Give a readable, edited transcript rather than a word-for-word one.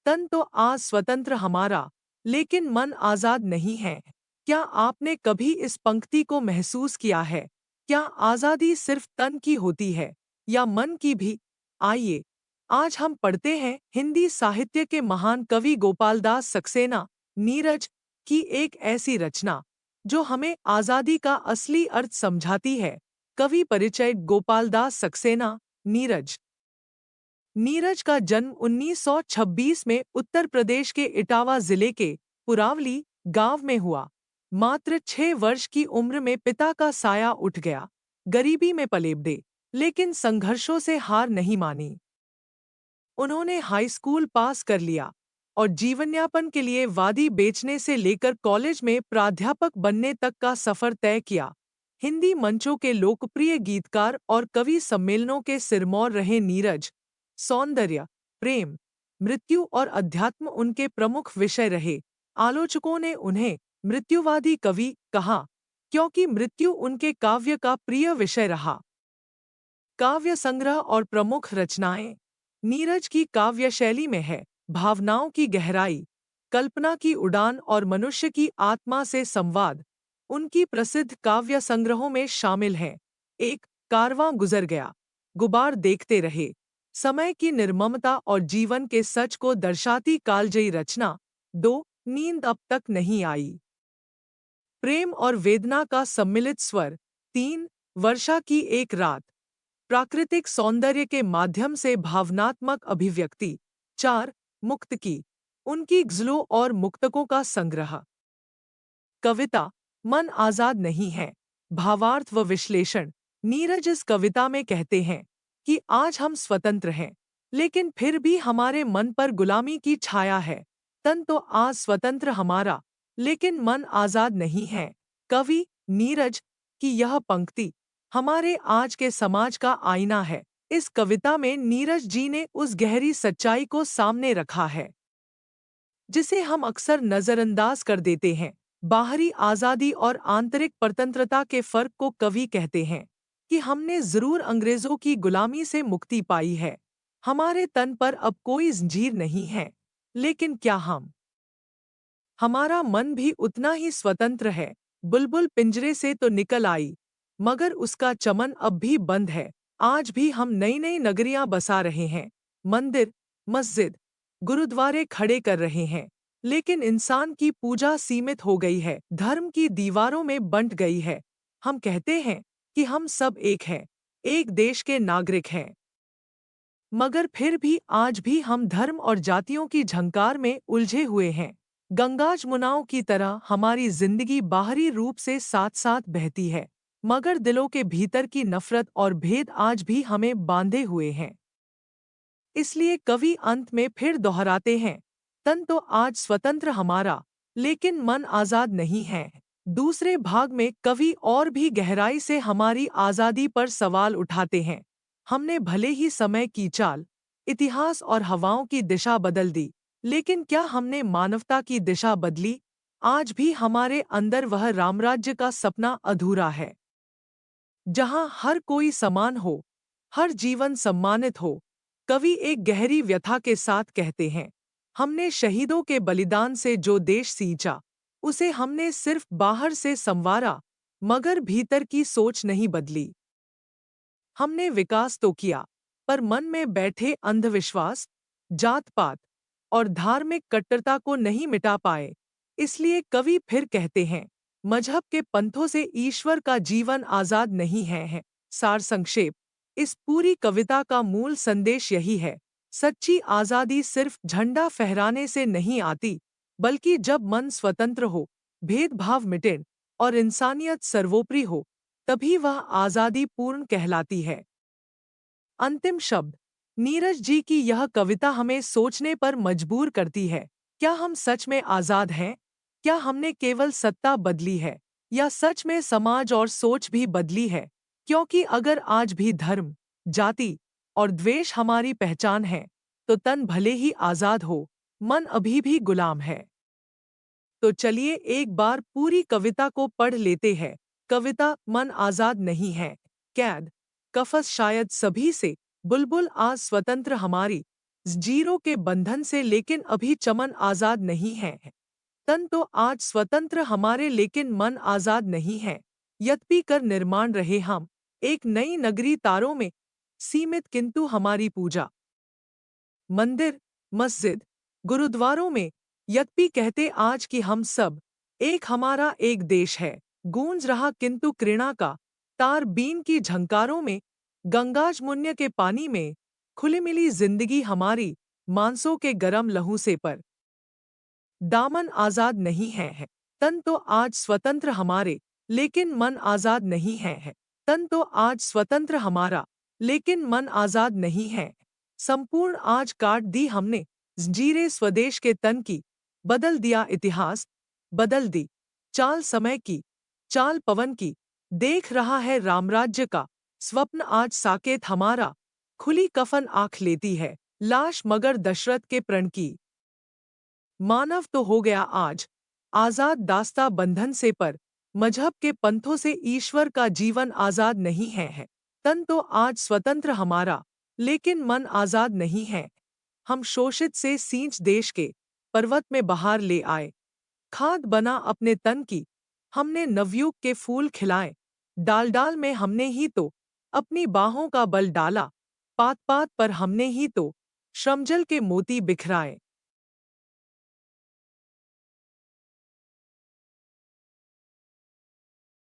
तन तो आज स्वतंत्र हमारा, लेकिन मन आजाद नहीं है। क्या आपने कभी इस पंक्ति को महसूस किया है? क्या आजादी सिर्फ तन की होती है या मन की भी? आइए, आज हम पढ़ते हैं हिंदी साहित्य के महान कवि गोपालदास सक्सेना, नीरज की एक ऐसी रचना जो हमें आजादी का असली अर्थ समझाती है। कवि परिचय: गोपालदास सक्सेना, नीरज। नीरज का जन्म 1926 में उत्तर प्रदेश के इटावा जिले के पुरावली गांव में हुआ। मात्र 6 वर्ष की उम्र में पिता का साया उठ गया। गरीबी में पले बढ़े, लेकिन संघर्षों से हार नहीं मानी। उन्होंने हाई स्कूल पास कर लिया और जीवनयापन के लिए वादी बेचने से लेकर कॉलेज में प्राध्यापक बनने तक का सफर तय किया। हिंदी मंचों के लोकप्रिय गीतकार और कवि सम्मेलनों के सिरमौर रहे नीरज। सौंदर्य, प्रेम, मृत्यु और अध्यात्म उनके प्रमुख विषय रहे। आलोचकों ने उन्हें मृत्युवादी कवि कहा, क्योंकि मृत्यु उनके काव्य का प्रिय विषय रहा। काव्य संग्रह और प्रमुख रचनाएं: नीरज की काव्य शैली में है भावनाओं की गहराई, कल्पना की उड़ान और मनुष्य की आत्मा से संवाद। उनकी प्रसिद्ध काव्य संग्रहों में शामिल हैं: एक, कारवां गुजर गया, गुबार देखते रहे, समय की निर्ममता और जीवन के सच को दर्शाती कालजयी रचना। दो, नींद अब तक नहीं आई, प्रेम और वेदना का सम्मिलित स्वर। तीन, वर्षा की एक रात, प्राकृतिक सौंदर्य के माध्यम से भावनात्मक अभिव्यक्ति। चार, मुक्त की, उनकी गज़लों और मुक्तकों का संग्रह। कविता: मन आजाद नहीं है, भावार्थ व विश्लेषण। नीरज इस कविता में कहते हैं कि आज हम स्वतंत्र हैं, लेकिन फिर भी हमारे मन पर गुलामी की छाया है। तन तो आज स्वतंत्र हमारा, लेकिन मन आजाद नहीं है। कवि नीरज की यह पंक्ति हमारे आज के समाज का आईना है। इस कविता में नीरज जी ने उस गहरी सच्चाई को सामने रखा है जिसे हम अक्सर नजरअंदाज कर देते हैं। बाहरी आज़ादी और आंतरिक स्वतंत्रता के फर्क को कवि कहते हैं कि हमने जरूर अंग्रेजों की गुलामी से मुक्ति पाई है, हमारे तन पर अब कोई जंजीर नहीं है, लेकिन क्या हमारा मन भी उतना ही स्वतंत्र है? बुलबुल पिंजरे से तो निकल आई, मगर उसका चमन अब भी बंद है। आज भी हम नई नई नगरियां बसा रहे हैं, मंदिर, मस्जिद, गुरुद्वारे खड़े कर रहे हैं, लेकिन इंसान की पूजा सीमित हो गई है, धर्म की दीवारों में बंट गई है। हम कहते हैं कि हम सब एक हैं, एक देश के नागरिक हैं, मगर फिर भी आज भी हम धर्म और जातियों की झंकार में उलझे हुए हैं। गंगा जमुनाओं की तरह हमारी जिंदगी बाहरी रूप से साथ साथ बहती है, मगर दिलों के भीतर की नफरत और भेद आज भी हमें बांधे हुए हैं। इसलिए कवि अंत में फिर दोहराते हैं, तन तो आज स्वतंत्र हमारा, लेकिन मन आजाद नहीं है। दूसरे भाग में कवि और भी गहराई से हमारी आज़ादी पर सवाल उठाते हैं। हमने भले ही समय की चाल, इतिहास और हवाओं की दिशा बदल दी, लेकिन क्या हमने मानवता की दिशा बदली? आज भी हमारे अंदर वह रामराज्य का सपना अधूरा है, जहां हर कोई समान हो, हर जीवन सम्मानित हो। कवि एक गहरी व्यथा के साथ कहते हैं, हमने शहीदों के बलिदान से जो देश सींचा, उसे हमने सिर्फ बाहर से संवारा, मगर भीतर की सोच नहीं बदली। हमने विकास तो किया, पर मन में बैठे अंधविश्वास, जात-पात और धार्मिक कट्टरता को नहीं मिटा पाए। इसलिए कवि फिर कहते हैं, मजहब के पंथों से ईश्वर का जीवन आजाद नहीं है। सार संक्षेप: इस पूरी कविता का मूल संदेश यही है, सच्ची आजादी सिर्फ झंडा फहराने से नहीं आती, बल्कि जब मन स्वतंत्र हो, भेदभाव मिटे और इंसानियत सर्वोपरि हो, तभी वह आजादी पूर्ण कहलाती है। अंतिम शब्द: नीरज जी की यह कविता हमें सोचने पर मजबूर करती है। क्या हम सच में आजाद हैं? क्या हमने केवल सत्ता बदली है, या सच में समाज और सोच भी बदली है? क्योंकि अगर आज भी धर्म, जाति और द्वेष हमारी पहचान है, तो तन भले ही आजाद हो, मन अभी भी गुलाम है। तो चलिए एक बार पूरी कविता को पढ़ लेते हैं। कविता: मन आजाद नहीं है, कैद, कफस शायद सभी से, बुलबुल आज स्वतंत्र हमारी, जीरो के बंधन से, लेकिन अभी चमन आजाद नहीं है। तन तो आज स्वतंत्र हमारे, लेकिन मन आजाद नहीं है। यद्यपि कर निर्माण रहे हम एक नई नगरी तारों में, सीमित किंतु हमारी पूजा मंदिर, मस्जिद, गुरुद्वारों में। यद्यपि कहते आज कि हम सब एक, हमारा एक देश है। गूंज रहा किंतु कृणा का तार बीन की झंकारों में, गंगाजमुन्य के पानी में खुली मिली जिंदगी हमारी, मांसों के गरम लहू से पर दामन आजाद नहीं है। तन तो आज स्वतंत्र हमारे, लेकिन मन आजाद नहीं है। तन तो आज स्वतंत्र हमारा, लेकिन मन आजाद नहीं है। संपूर्ण आज काट दी हमने जंजीरें स्वदेश के तन की, बदल दिया इतिहास, बदल दी चाल समय की, चाल पवन की। देख रहा है रामराज्य का स्वप्न आज साकेत हमारा, खुली कफन आँख लेती है लाश मगर दशरथ के प्रण की। मानव तो हो गया आज आजाद, दास्ता बंधन से पर मजहब के पंथों से ईश्वर का जीवन आजाद नहीं है। तन तो आज स्वतंत्र हमारा, लेकिन मन आजाद नहीं है। हम शोषित से सींच देश के पर्वत में बहार ले आए, खाद बना अपने तन की। हमने नवयुग के फूल खिलाए, डाल डाल में हमने ही तो अपनी बाहों का बल डाला। पात पात पर हमने ही तो श्रमजल के मोती बिखराए।